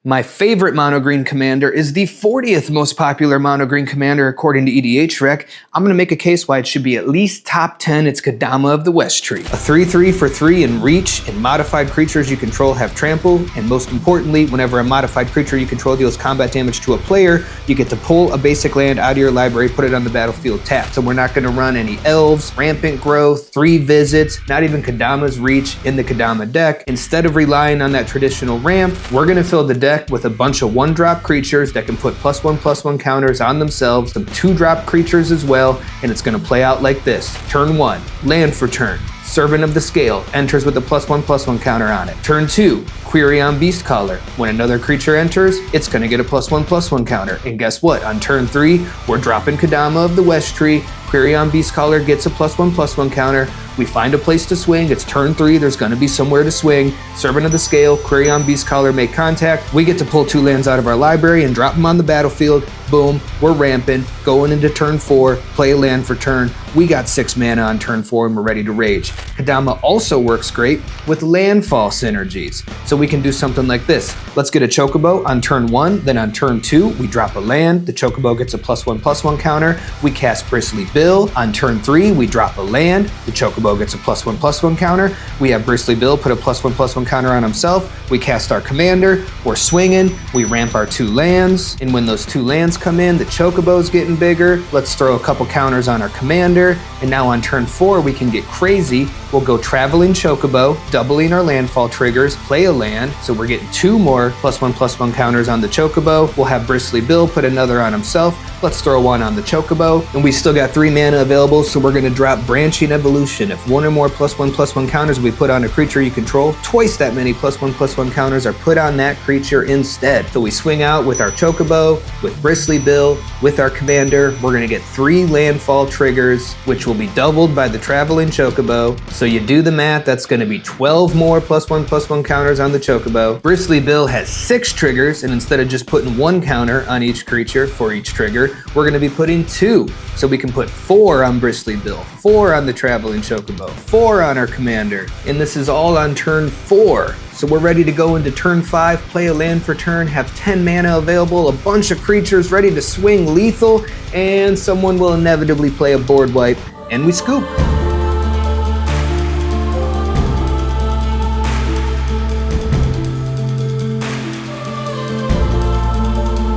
My favorite mono green commander is the 40th most popular mono green commander according to EDHREC. I'm going to make a case why it should be at least top 10. It's Kodama of the West Tree. A 3/3 for 3 in reach, and modified creatures you control have trample, and most importantly, whenever a modified creature you control deals combat damage to a player, you get to pull a basic land out of your library, put it on the battlefield tapped. So we're not going to run any elves, Rampant Growth, 3 visits, not even Kodamas Reach in the Kodama deck. Instead of relying on that traditional ramp, we're going to fill the deck with a bunch of 1-drop creatures that can put +1/+1 counters on themselves, some 2-drop creatures as well, and it's going to play out like this. Turn 1, land for turn. Servant of the Scale enters with a +1/+1 counter on it. Turn 2, Query on Beastcaller. When another creature enters, it's going to get a +1/+1 counter. And guess what? On turn 3, we're dropping Kodama of the West Tree. Query on Beastcaller gets a +1/+1 counter. We find a place to swing. It's turn 3. There's going to be somewhere to swing. Servant of the Scale, Query on Beastcaller, make contact. We get to pull 2 lands out of our library and drop them on the battlefield. Boom, we're ramping. Going into turn 4, play a land for turn. We got 6 mana on turn 4 and we're ready to rage. Kodama also works great with landfall synergies. So we can do something like this. Let's get a Chocobo on turn 1, then on turn 2, we drop a land. The Chocobo gets a +1/+1 counter. We cast Bristly Bill. On turn 3, we drop a land. The Chocobo gets a +1/+1 counter. We have Bristly Bill put a +1/+1 counter on himself. We cast our commander. We're swinging. We ramp our 2 lands. And when those 2 lands come in, the Chocobo's getting bigger. Let's throw a couple counters on our commander. And now on turn 4, we can get crazy. We'll go Traveling Chocobo, doubling our landfall triggers, play a land. So we're getting 2 more +1/+1 counters on the Chocobo. We'll have Bristly Bill put another on himself. Let's throw 1 on the Chocobo. And we still got 3 mana available, so we're going to drop Branching Evolution. If 1 or more +1/+1 counters we put on a creature you control, twice that many +1/+1 counters are put on that creature instead. So we swing out with our Chocobo, with Bristly Bill, with our commander. We're going to get 3 landfall triggers, which will be doubled by the Traveling Chocobo. So you do the math, that's going to be 12 more +1/+1 counters on the Chocobo. Bristly Bill has 6 triggers, and instead of just putting 1 counter on each creature for each trigger, we're going to be putting 2. So we can put 4 on Bristly Bill, 4 on the Traveling Chocobo, 4 on our commander. And this is all on turn 4. So we're ready to go into turn 5, play a land for turn, have 10 mana available, a bunch of creatures ready to swing lethal, and someone will inevitably play a board wipe, and we scoop.